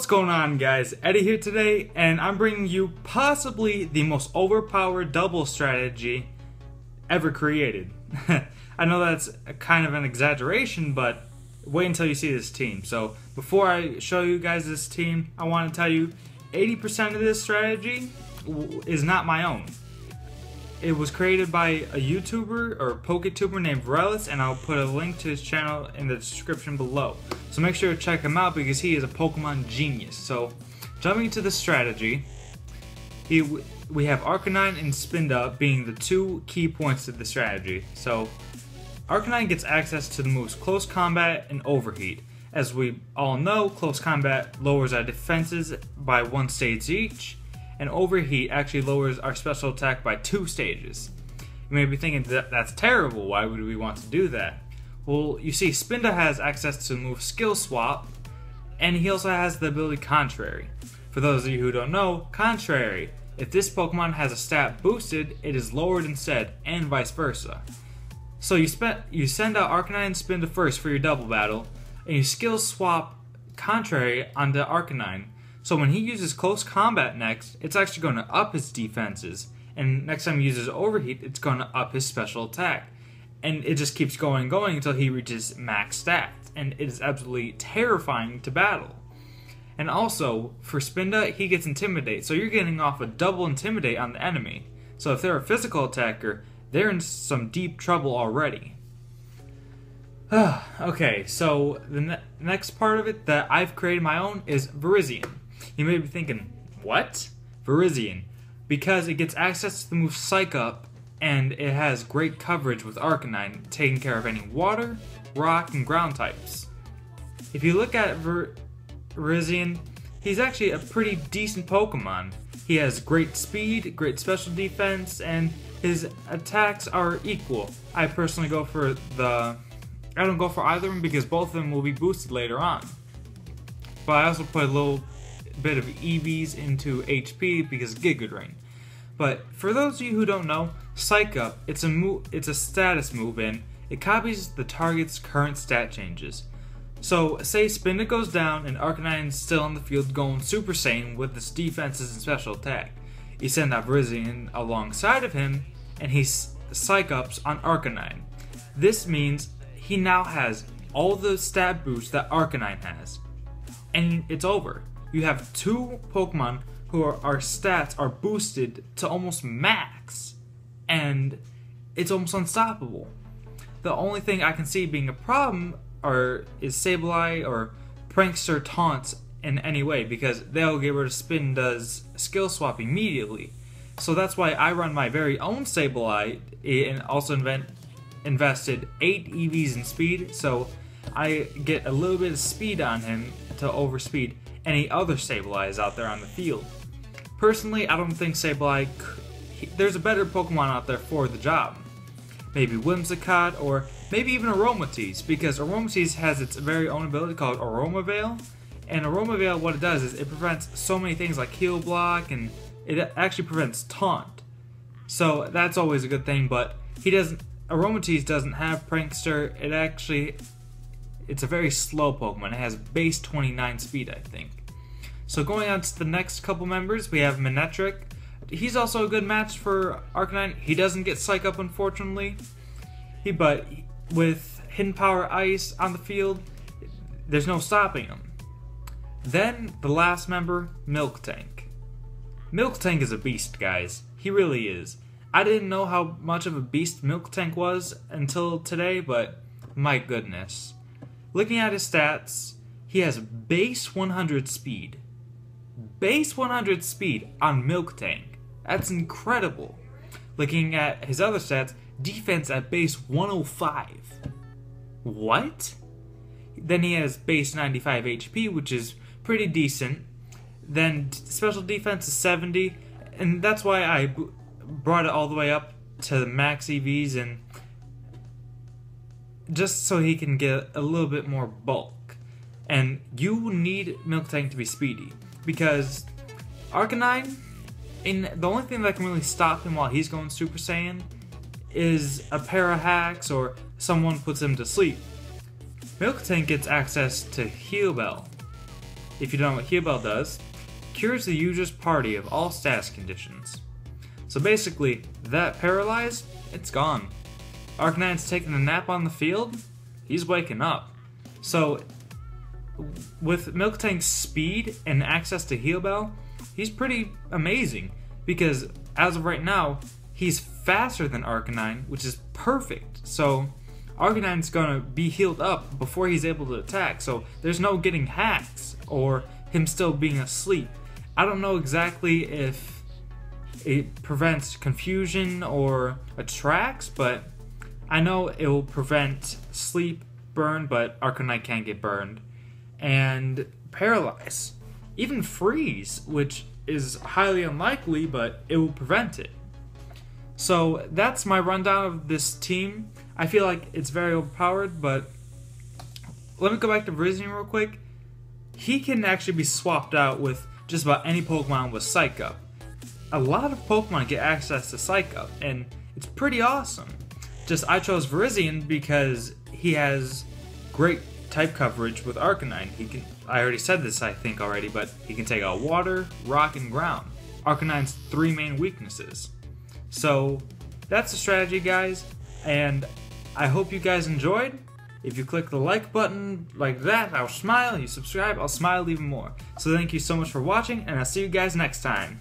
What's going on, guys? Eddie here today, and I'm bringing you possibly the most overpowered double strategy ever created. I know that's kind of an exaggeration, but wait until you see this team. So before I show you guys this team, I want to tell you 80% of this strategy is not my own. It was created by a YouTuber or PokeTuber named Verlisifys, and I'll put a link to his channel in the description below. So make sure to check him out because he is a Pokemon genius. So jumping into the strategy, we have Arcanine and Spinda being the two key points to the strategy. So Arcanine gets access to the moves Close Combat and Overheat. As we all know, Close Combat lowers our defenses by 1 stage each, and Overheat actually lowers our special attack by 2 stages. You may be thinking, that's terrible, why would we want to do that? Well, you see, Spinda has access to the move Skill Swap, and he also has the ability Contrary. For those of you who don't know, Contrary, if this Pokemon has a stat boosted, it is lowered instead, and vice versa. So you send out Arcanine and Spinda first for your double battle, and you Skill Swap Contrary onto Arcanine. So when he uses Close Combat next, it's actually going to up his defenses, and next time he uses Overheat, it's going to up his special attack. And it just keeps going until he reaches max stats, and it is absolutely terrifying to battle. And also, for Spinda, he gets Intimidate, so you're getting off a double Intimidate on the enemy. So if they're a physical attacker, they're in some deep trouble already. Okay, so the next part of it that I've created my own is Verlisifys. You may be thinking, what? Verlisifys. Because it gets access to the move Psych Up, and it has great coverage with Arcanine, taking care of any water, rock, and ground types. If you look at Verlisifys, he's actually a pretty decent Pokemon. He has great speed, great special defense, and his attacks are equal. I personally go for I don't go for either of them because both of them will be boosted later on. But I also put a little bit of EVs into HP because Giga Drain. But for those of you who don't know, Psych Up, it's a status move, and it copies the target's current stat changes. So say Spinda goes down and Arcanine's still on the field going Super Saiyan with its defenses and special attack. You send out Verlisifys alongside of him, and he Psych Ups on Arcanine. This means he now has all the stat boosts that Arcanine has. And it's over. You have 2 Pokemon who our stats are boosted to almost max, and it's almost unstoppable. The only thing I can see being a problem is Sableye or Prankster taunts in any way, because they'll get rid of Spinda's skill swap immediately. So that's why I run my very own Sableye and also invested 8 EVs in speed, so I get a little bit of speed on him to overspeed any other Sableyes out there on the field. Personally, I don't think Sableye, there's a better Pokemon out there for the job. Maybe Whimsicott, or maybe even Aromatisse, because Aromatisse has its very own ability called Aroma Veil, and Aroma Veil, what it does is it prevents so many things like Heal Block, and it actually prevents Taunt. So that's always a good thing, but Aromatisse doesn't have Prankster. It's a very slow Pokemon. It has base 29 speed, I think. So going on to the next couple members, we have Manectric. He's also a good match for Arcanine. He doesn't get Psych Up, unfortunately. But with Hidden Power Ice on the field, there's no stopping him. Then the last member, Miltank. Miltank is a beast, guys. He really is. I didn't know how much of a beast Miltank was until today, but my goodness. Looking at his stats, he has base 100 speed. Base 100 speed on Miltank. That's incredible. Looking at his other stats, defense at base 105. What? Then he has base 95 HP, which is pretty decent. Then special defense is 70, and that's why I brought it all the way up to the max EVs, and just so he can get a little bit more bulk. And you need Miltank to be speedy, because Arcanine, the only thing that can really stop him while he's going Super Saiyan is a pair of hacks or someone puts him to sleep. Miltank gets access to Heal Bell, if you don't know what Heal Bell does, cures the user's party of all status conditions. So basically, that paralyzed, it's gone. Arcanine's taking a nap on the field, he's waking up. So, with Miltank's speed and access to Heal Bell, he's pretty amazing. Because, as of right now, he's faster than Arcanine, which is perfect. So, Arcanine's gonna be healed up before he's able to attack. So, there's no getting hacks, or him still being asleep. I don't know exactly if it prevents confusion or attracts, but I know it will prevent sleep, burn, but Arcanine can't get burned, and paralyze, even freeze, which is highly unlikely, but it will prevent it. So that's my rundown of this team. I feel like it's very overpowered, but let me go back to Verlisifys real quick. He can actually be swapped out with just about any Pokemon with Psych Up. A lot of Pokemon get access to Psych Up, and it's pretty awesome. Just I chose Verlisifys because he has great type coverage with Arcanine. I already said this I think already, but he can take out water, rock, and ground. Arcanine's 3 main weaknesses. So that's the strategy, guys, and I hope you guys enjoyed. If you click the like button like that, I'll smile. You subscribe, I'll smile even more. So thank you so much for watching, and I'll see you guys next time.